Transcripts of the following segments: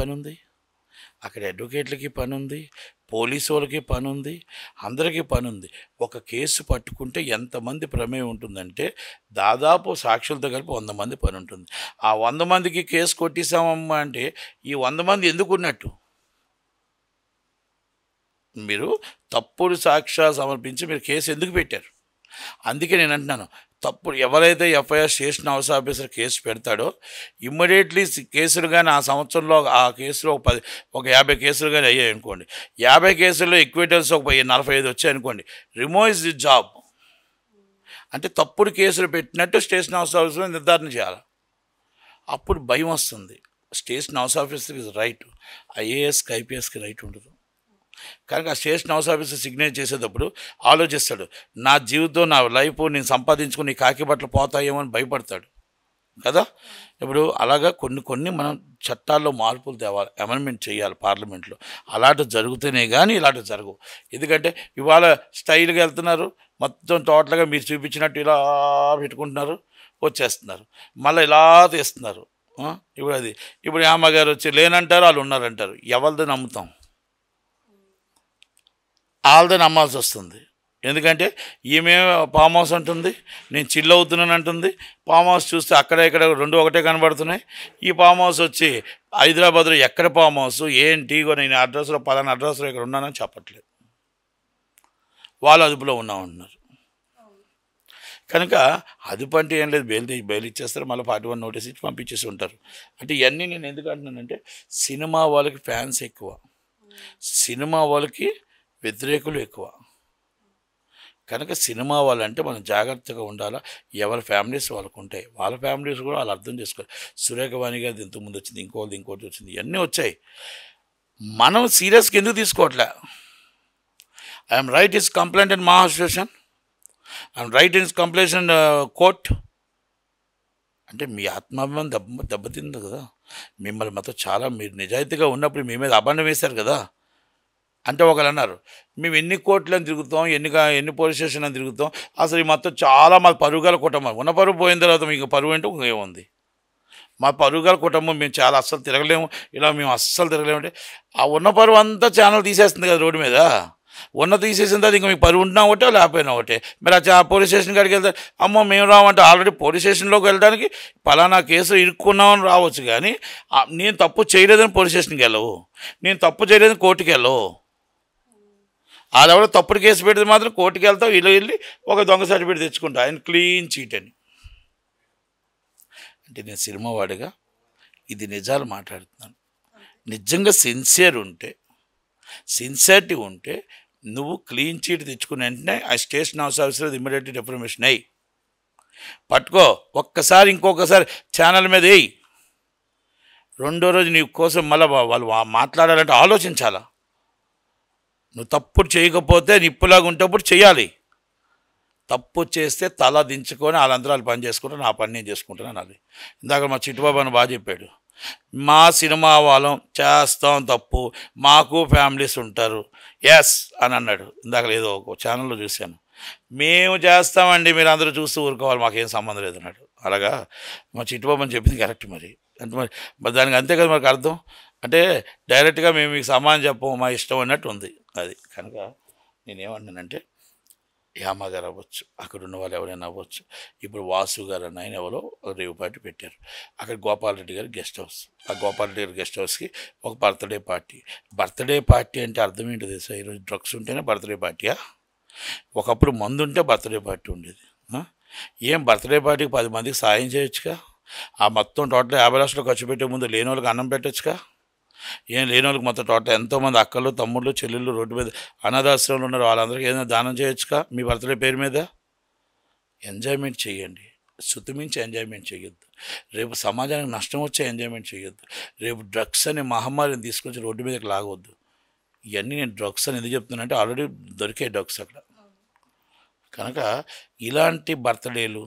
పని ఉంది? అక్కడ అడ్వకేట్లకి పని ఉంది, పోలీసు వాళ్ళకి పని ఉంది, అందరికీ పని ఉంది. ఒక కేసు పట్టుకుంటే ఎంతమంది ప్రమేయం ఉంటుందంటే దాదాపు సాక్షులతో కలిపి 100 మంది పని ఉంటుంది. ఆ 100 మందికి కేసు కొట్టేసామమ్మా అంటే ఈ 100 మంది ఎందుకు ఉన్నట్టు? మీరు తప్పుడు సాక్ష్యాలు సమర్పించి మీరు కేసు ఎందుకు పెట్టారు? అందుకే నేను అంటున్నాను, తప్పుడు ఎవరైతే FIR station house officer case పెడతాడో ఇమ్మీడియట్లీ కేసులు కానీ ఆ సంవత్సరంలో ఆ కేసులో ఒక 50 కేసులు కానీ అయ్యాయి అనుకోండి, 50 కేసుల్లో ఎక్విటల్స్ ఒక 45 వచ్చాయి అనుకోండి, రిమూవ్ ఇస్ ది జాబ్. అంటే తప్పుడు కేసులు పెట్టినట్టు స్టేషన్ హౌస్ ఆఫీసర్ నిర్ధారణ చేయాలి. అప్పుడు భయం వస్తుంది. స్టేషన్ హౌస్ ఆఫీసర్కి ఇస్ రైట్, ఐఏఎస్కి ఐపీఎస్కి రైట్ ఉండదు. కనుక ఆ స్టేషన్ హౌస్ ఆఫీసర్ సిగ్నేచర్ చేసేటప్పుడు ఆలోచిస్తాడు, నా జీవితం నా లైఫ్ నేను సంపాదించుకుని కాకి బట్టలు పోతాయేమో అని భయపడతాడు కదా. ఇప్పుడు అలాగా కొన్ని మనం చట్టాల్లో మార్పులు తేవాలి, అమెండ్మెంట్ చేయాలి పార్లమెంట్లో. అలాంటివి జరుగుతూనే కానీ ఇలాంటివి జరగవు. ఎందుకంటే ఇవాళ స్టైల్గా వెళ్తున్నారు, మొత్తం టోటల్గా మీరు చూపించినట్టు ఇలా పెట్టుకుంటున్నారు, వచ్చేస్తున్నారు, మళ్ళీ ఇలా తీస్తున్నారు. ఇప్పుడు అమ్మగారు వచ్చి లేనంటారు, వాళ్ళు ఉన్నారంటారు. ఎవరిది నమ్ముతాం? వాళ్ళదే నమ్మాల్సి వస్తుంది. ఎందుకంటే ఈమె ఫామ్ హౌస్ అంటుంది, నేను చిల్ అవుతున్నాను అంటుంది. ఫామ్ హౌస్ చూస్తే అక్కడ ఇక్కడ 2 ఒకటే కనబడుతున్నాయి. ఈ ఫామ్ హౌస్ వచ్చి హైదరాబాద్లో ఎక్కడ ఫామ్ హౌస్ ఏంటి, నేను అడ్రస్లో పలానా అడ్రస్లో ఇక్కడ ఉన్నానని చెప్పట్లేదు. వాళ్ళు అదుపులో ఉన్నామంటున్నారు. కనుక అదుపు అంటే ఏం లేదు, బెయిల్ ఇచ్చేస్తారు, మళ్ళీ 41 నోటీస్ ఇచ్చి పంపించేసి ఉంటారు. అంటే ఇవన్నీ నేను ఎందుకు అంటున్నానంటే సినిమా వాళ్ళకి ఫ్యాన్స్ ఎక్కువ, సినిమా వాళ్ళకి వ్యతిరేకులు ఎక్కువ. కనుక సినిమా వాళ్ళంటే మనం జాగ్రత్తగా ఉండాలా. ఎవరి ఫ్యామిలీస్ వాళ్ళకు ఉంటాయి, వాళ్ళ ఫ్యామిలీస్ కూడా వాళ్ళు అర్థం చేసుకోవాలి. సురేఖవాణి గారిది ఇంతకుముందు వచ్చింది, ఇంకోటి వచ్చింది, ఇవన్నీ వచ్చాయి. మనం సీరియస్గా ఎందుకు తీసుకోవట్లే? I'm write is complaint in మా association, I'm write in complaint in court. అంటే మీ ఆత్మాభిమానం దెబ్బతింది కదా. మిమ్మల్ని మాతో చాలా మీరు నిజాయితీగా ఉన్నప్పుడు మీ మీద అబండం వేశారు కదా. అంటే ఒకరు అన్నారు, మేము ఎన్ని కోర్టులను తిరుగుతాం, ఎన్ని పోలీస్ స్టేషన్లను తిరుగుతాం, అసలు ఈ మొత్తం చాలా మా పరుగుల కుటుంబం, ఉన్న పరువు పోయిన తర్వాత మీకు పరువు అంటే ఏముంది? మా పరుగుల కుటుంబం, మేము చాలా అస్సలు తిరగలేము, ఇలా మేము అస్సలు తిరగలేము. అంటే ఆ ఉన్న పరువు అంతా ఛానల్ తీసేస్తుంది కదా రోడ్డు మీద. తీసేసిన తర్వాత ఇంకా మీకు పరువు ఉంటున్నా ఒకటే, లేకపోయినా ఒకటే. మీరు ఆ పోలీస్ స్టేషన్ కాడికి వెళ్తారు, అమ్మో మేము రావంటే ఆల్రెడీ పోలీస్ స్టేషన్లోకి వెళ్ళడానికి పలానా కేసు ఇరుక్కున్నామని రావచ్చు. కానీ నేను తప్పు చేయలేదని పోలీస్ స్టేషన్కి వెళ్ళవు, నేను తప్పు చేయలేదని కోర్టుకి వెళ్ళవు. వాళ్ళెవరో తప్పుడు కేసు పెడితే మాత్రం కోర్టుకి వెళ్తావు, వెళ్ళి ఒక దొంగ సర్టిఫికేట్ తెచ్చుకుంటా, ఆయన క్లీన్ చీట్ అని. అంటే నేను సినిమా వాడిగా ఇది నిజాలు మాట్లాడుతున్నాను. నిజంగా సిన్సియారిటీ ఉంటే నువ్వు క్లీన్ చీట్ తెచ్చుకున్న వెంటనే ఆ station house officer immediate information అయ్యి పట్టుకో, ఒక్కసారి ఇంకొకసారి ఛానల్ మీద వేయి. రెండో రోజు నీ కోసం మళ్ళీ వాళ్ళు మాట్లాడాలంటే ఆలోచించాలా. నువ్వు తప్పుడు చేయకపోతే నిప్పులాగా ఉంటప్పుడు చేయాలి. తప్పు చేస్తే తల దించుకొని వాళ్ళందరూ పని చేసుకుంటారు, నా పని నేను చేసుకుంటాను అది. ఇందాక మా చిట్టుబాబు అని బాగా చెప్పాడు, మా సినిమా వాళ్ళం చేస్తాం తప్పు, మాకు ఫ్యామిలీస్ ఉంటారు ఎస్ అని అన్నాడు. ఇందాక ఏదో ఒక ఛానల్లో చూశాను. మేము చేస్తామండి, మీరు అందరూ చూస్తూ ఊరుకోవాలి, మాకేం సంబంధం లేదు అన్నాడు. అలాగా మా చిట్టుబాబు అని చెప్పింది కరెక్ట్. మరి అంటే మరి దానికి అంతే కదా మనకు అర్థం. అంటే డైరెక్ట్గా మేము మీకు సమానం చెప్పము, మా ఇష్టం అన్నట్టు ఉంది అది. కనుక నేనేమన్నానంటే యామ గారు అవ్వచ్చు, అక్కడ ఉన్న వాళ్ళు ఎవరైనా అవ్వచ్చు. ఇప్పుడు వాసు గారు అన్న ఆయన ఎవరో రేవు పార్టీ పెట్టారు, అక్కడ గోపాలరెడ్డి గారి గెస్ట్ హౌస్. ఆ గోపాలరెడ్డి గారి గెస్ట్ హౌస్కి ఒక బర్త్డే పార్టీ అంటే అర్థం ఏంటో తెలుసా? ఈరోజు డ్రగ్స్ ఉంటేనే బర్త్డే పార్టీయా? ఒకప్పుడు మందు ఉంటే బర్త్డే పార్టీ ఉండేది. ఏం బర్త్డే పార్టీకి 10 మందికి సాయం చేయొచ్చుగా. ఆ మొత్తం టోటల్ 50 లక్షలు ఖర్చు పెట్టే ముందు లేని వాళ్ళకి అన్నం పెట్టచ్చుగా. ఏం లేని వాళ్ళకి మొత్తం టోటల్ ఎంతోమంది అక్కలు తమ్ముళ్ళు చెల్లెళ్ళు రోడ్డు మీద అనాథాశ్రమంలో ఉన్నారు, వాళ్ళందరికీ ఏదైనా దానం చేయొచ్చుగా మీ బర్త్డే పేరు మీద. ఎంజాయ్మెంట్ చేయండి, శుతిమించి ఎంజాయ్మెంట్ చేయొద్దు. రేపు సమాజానికి నష్టం వచ్చే ఎంజాయ్మెంట్ చేయొద్దు. రేపు డ్రగ్స్ అనే మహమ్మారిని తీసుకొచ్చి రోడ్డు మీదకి లాగవద్దు. ఇవన్నీ నేను డ్రగ్స్ అని ఎందుకు చెప్తున్నానంటే ఆల్రెడీ దొరికే డ్రగ్స్ అక్కడ. కనుక ఇలాంటి బర్త్డేలు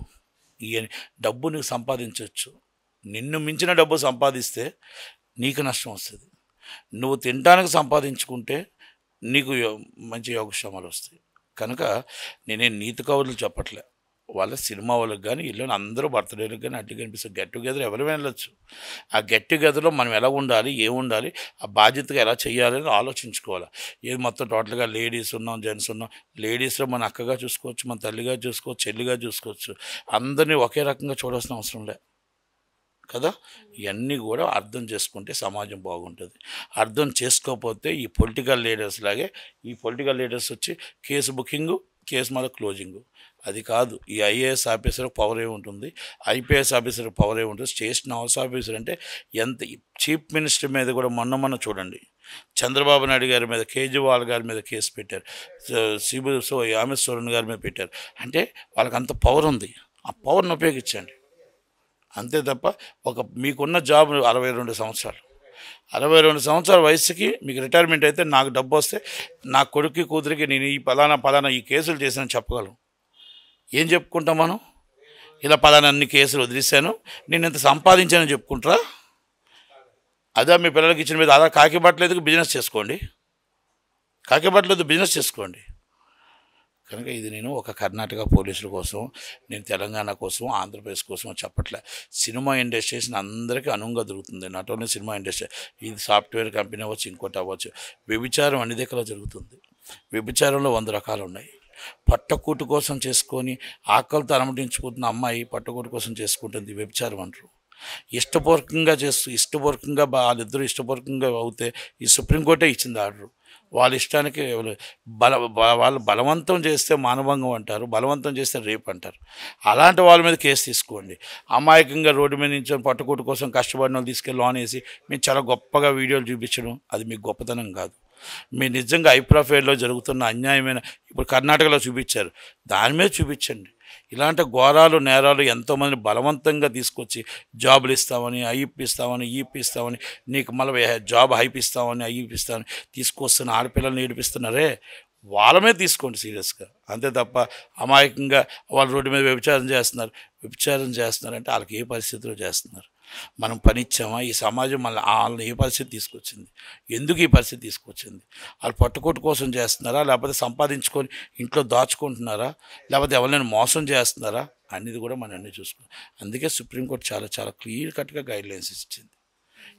ఇవన్నీ డబ్బు నీకు సంపాదించవచ్చు, నిన్ను మించిన డబ్బు సంపాదిస్తే నీకు నష్టం వస్తుంది. నువ్వు తినడానికి సంపాదించుకుంటే నీకు మంచి యోగక్షేమాలు వస్తాయి. కనుక నేనేం నీతి కబుర్లు చెప్పట్లే, వాళ్ళ సినిమా వాళ్ళకి కానీ ఇల్లు అందరూ బర్త్డేలకు కానీ అట్లా కనిపిస్తుంది. గెట్ టుగెదర్ ఎవరు వెళ్ళొచ్చు. ఆ గెట్ టుగెదర్లో మనం ఎలా ఉండాలి, ఏముండాలి, ఆ బాధ్యతగా ఎలా చేయాలి అని ఆలోచించుకోవాలి. ఏది మొత్తం టోటల్గా లేడీస్ ఉన్నాం, జెంట్స్ ఉన్నాం. లేడీస్లో మన అక్కగా చూసుకోవచ్చు, మన తల్లిగా చూసుకోవచ్చు, చెల్లిగా చూసుకోవచ్చు. అందరినీ ఒకే రకంగా చూడాల్సిన అవసరం లే కదా. ఇవన్నీ కూడా అర్థం చేసుకుంటే సమాజం బాగుంటుంది. అర్థం చేసుకోకపోతే ఈ పొలిటికల్ లీడర్స్ లాగే ఈ పొలిటికల్ లీడర్స్ వచ్చి కేసు బుకింగు, కేసు మళ్ళీ క్లోజింగు. అది కాదు. ఈ ఐఏఎస్ ఆఫీసర్ పవర్ ఏముంటుంది, ఐపీఎస్ ఆఫీసర్ పవర్ ఏముంటుంది. స్టేషన్ హౌస్ ఆఫీసర్ అంటే ఎంత. చీఫ్ మినిస్టర్ మీద కూడా మొన్న చూడండి, చంద్రబాబు నాయుడు గారి మీద, కేజ్రీవాల్ గారి మీద కేసు పెట్టారు, అమిత్ సోరెన్ గారి మీద పెట్టారు. అంటే వాళ్ళకి అంత పవర్ ఉంది. ఆ పవర్ని ఉపయోగించండి అంతే తప్ప మీకున్న జాబ్ 62 సంవత్సరాలు, 62 సంవత్సరాల వయసుకి మీకు రిటైర్మెంట్ అయితే నాకు డబ్బు వస్తే నా కొడుక్కి కూతురికి నేను ఈ పలానా ఈ కేసులు చేశానని చెప్పగలను. ఏం చెప్పుకుంటాం మనం? ఇలా పలానా అన్ని కేసులు వదిలేశాను, నేను ఇంత సంపాదించానని చెప్పుకుంటారా? అదే మీ పిల్లలకి ఇచ్చిన మీద అలా కాకి బట్టలేదు బిజినెస్ చేసుకోండి, కాకి బట్టలేదు బిజినెస్ చేసుకోండి. కనుక ఇది నేను ఒక కర్ణాటక పోలీసుల కోసం, నేను తెలంగాణ కోసం, ఆంధ్రప్రదేశ్ కోసం చెప్పట్లే. సినిమా ఇండస్ట్రీస్ అందరికీ అనువుగా దొరుకుతుంది. నాట్ ఓన్లీ సినిమా ఇండస్ట్రీ, ఇది సాఫ్ట్వేర్ కంపెనీ అవ్వచ్చు, ఇంకోటి అవ్వచ్చు. వ్యభిచారం అన్ని దగ్గర జరుగుతుంది. వ్యభిచారంలో 100 రకాలు ఉన్నాయి. పట్టకూటు కోసం చేసుకొని ఆకలితో అలమటించుకుంటున్న అమ్మాయి పట్టకూటు కోసం చేసుకుంటుంది, వ్యభిచారం అంటారు. ఇష్టపూర్వకంగా వాళ్ళిద్దరూ ఇష్టపూర్వకంగా అవుతే ఈ సుప్రీంకోర్టే ఇచ్చింది ఆర్డరు. వాళ్ళ ఇష్టానికి వాళ్ళు బలవంతం చేస్తే మానభంగం అంటారు, బలవంతం చేస్తే రేప్ అంటారు. అలాంటి వాళ్ళ మీద కేసు తీసుకోండి. అమాయకంగా రోడ్డు మీద నుంచి పట్టుకోటు కోసం కష్టపడిన వాళ్ళు తీసుకెళ్ళి లోన్ వేసి మేము చాలా గొప్పగా వీడియోలు చూపించడం అది మీకు గొప్పతనం కాదు. మీరు నిజంగా ఐప్రాఫేర్లో జరుగుతున్న అన్యాయమైన ఇప్పుడు కర్ణాటకలో చూపించారు, దాని మీద చూపించండి. ఇలాంటి ఘోరాలు నేరాలు ఎంతోమంది బలవంతంగా తీసుకొచ్చి జాబులు ఇస్తామని, ఇప్పిస్తామని, ఇప్పిస్తామని, నీకు మళ్ళీ జాబ్ హైపిస్తామని, ఇప్పిస్తామని తీసుకొస్తున్న ఆడపిల్లల్ని ఏడిపిస్తున్నారే, వాళ్ళ మీద తీసుకోండి సీరియస్గా. అంతే తప్ప అమాయకంగా వాళ్ళు రోడ్డు మీద వ్యభిచారం చేస్తున్నారంటే వాళ్ళకి ఏ పరిస్థితిలో చేస్తున్నారు? మనం పనిచ్చామా? ఈ సమాజం వాళ్ళని ఏ పరిస్థితి తీసుకొచ్చింది? ఎందుకు ఈ పరిస్థితి తీసుకొచ్చింది? వాళ్ళు పట్టుకోటు కోసం చేస్తున్నారా, లేకపోతే సంపాదించుకొని ఇంట్లో దాచుకుంటున్నారా, లేకపోతే ఎవరైనా మోసం చేస్తున్నారా అనేది కూడా మనం అన్నీ చూసుకోవాలి. అందుకే సుప్రీంకోర్టు చాలా చాలా క్లియర్ కట్గా గైడ్లైన్స్ ఇచ్చింది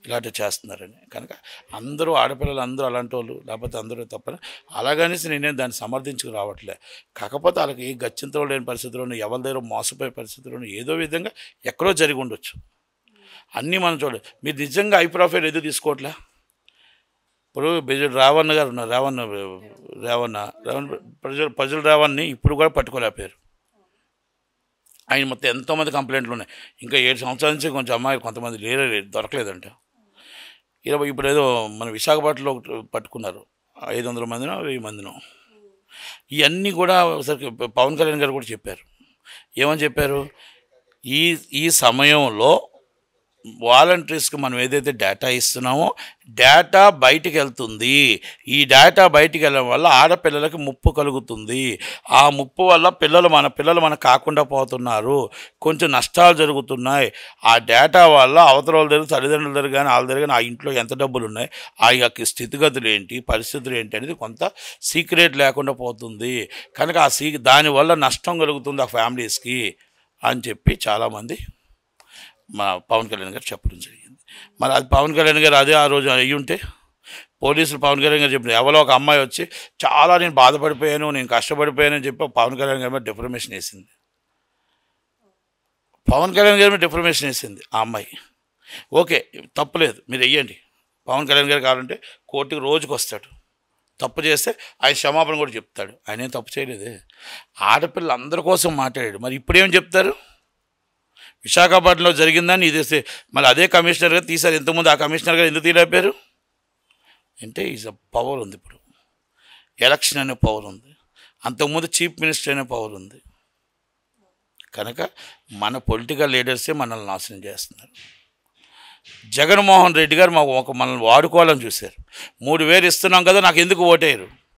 ఇలాంటివి చేస్తున్నారని. కనుక అందరూ ఆడపిల్లలు అందరూ అలాంటి వాళ్ళు, లేకపోతే అందరూ తప్పని అలాగనేసి నేనే దాన్ని సమర్థించుకు రావట్లే. కాకపోతే వాళ్ళకి ఏ గచ్చింతలో లేని పరిస్థితుల్లోనూ, ఎవరి దగ్గర మోసపోయే పరిస్థితుల్లోనూ ఏదో విధంగా ఎక్కడో జరిగి ఉండొచ్చు. అన్నీ మనం చూడాలి. మీరు నిజంగా ఐప్రాఫైల్ ఎందుకు తీసుకోవట్లే? ఇప్పుడు బెజల్ రావణ్ గారు ఉన్నారు, ప్రజలు రావణ్ని ఇప్పుడు కూడా పట్టుకోలేకపోయారు. ఆయన మొత్తం ఎంతోమంది కంప్లైంట్లు ఉన్నాయి. ఇంకా 7 సంవత్సరాల నుంచి కొంచెం అమ్మాయిలు కొంతమంది దొరకలేదంట. ఇప్పుడు ఏదో మన విశాఖపట్నంలో పట్టుకున్నారు, 500 మందినో 1000 మందినో. ఇవన్నీ కూడా ఒకసారి పవన్ కళ్యాణ్ గారు కూడా చెప్పారు. ఏమని చెప్పారు? ఈ సమయంలో వాలంటీర్స్కి మనం ఏదైతే డేటా ఇస్తున్నామో డేటా బయటికి వెళ్తుంది. ఈ డేటా బయటికి వెళ్ళడం వల్ల ఆడపిల్లలకి ముప్పు కలుగుతుంది. ఆ ముప్పు వల్ల మన పిల్లలు మనకు కాకుండా పోతున్నారు, కొంచెం నష్టాలు జరుగుతున్నాయి. ఆ డేటా వల్ల అవతల వాళ్ళ దగ్గర, తల్లిదండ్రుల దగ్గర కానీ వాళ్ళ దగ్గర కానీ ఆ ఇంట్లో ఎంత డబ్బులు ఉన్నాయి, ఆ యొక్క స్థితిగతులు ఏంటి, పరిస్థితులు ఏంటి అనేది కొంత సీక్రెట్ లేకుండా పోతుంది. కనుక దానివల్ల నష్టం కలుగుతుంది ఆ ఫ్యామిలీస్కి అని చెప్పి చాలామంది మా పవన్ కళ్యాణ్ గారు చెప్పడం జరిగింది. మరి అది పవన్ కళ్యాణ్ గారు అదే ఆ రోజు అయ్యి ఉంటే పోలీసులు పవన్ కళ్యాణ్ గారు చెప్పిన ఎవరో ఒక అమ్మాయి వచ్చి చాలా నేను బాధపడిపోయాను, నేను కష్టపడిపోయానని చెప్పి పవన్ కళ్యాణ్ గారి మీద డిఫర్మేషన్ వేసింది. పవన్ కళ్యాణ్ గారి మీద డిఫర్మేషన్ వేసింది ఆ అమ్మాయి. ఓకే, తప్పులేదు, మీరు వెయ్యండి. పవన్ కళ్యాణ్ గారు కావాలంటే కోర్టుకు రోజుకు వస్తాడు, తప్పు చేస్తే ఆయన క్షమాపణ కూడా చెప్తాడు. ఆయన ఏం తప్పు చేయలేదే. ఆడపిల్లలు అందరి కోసం మాట్లాడాడు. మరి ఇప్పుడేం చెప్తారు? విశాఖపట్నంలో జరిగిందని ఇది మళ్ళీ అదే కమిషనర్ గారు తీశారు. ఇంతకుముందు ఆ కమిషనర్ గారు ఎందుకు తీయలేపారు అంటే పవర్ ఉంది. ఇప్పుడు ఎలక్షన్ అనే పవర్ ఉంది, అంతకుముందు చీఫ్ మినిస్టర్ అనే పవర్ ఉంది. కనుక మన పొలిటికల్ లీడర్సే మనల్ని నాశనం చేస్తున్నారు. జగన్మోహన్ రెడ్డి గారు మనల్ని వాడుకోవాలని చూశారు. 3000 ఇస్తున్నాం కదా, నాకు ఎందుకు ఓటేయరు?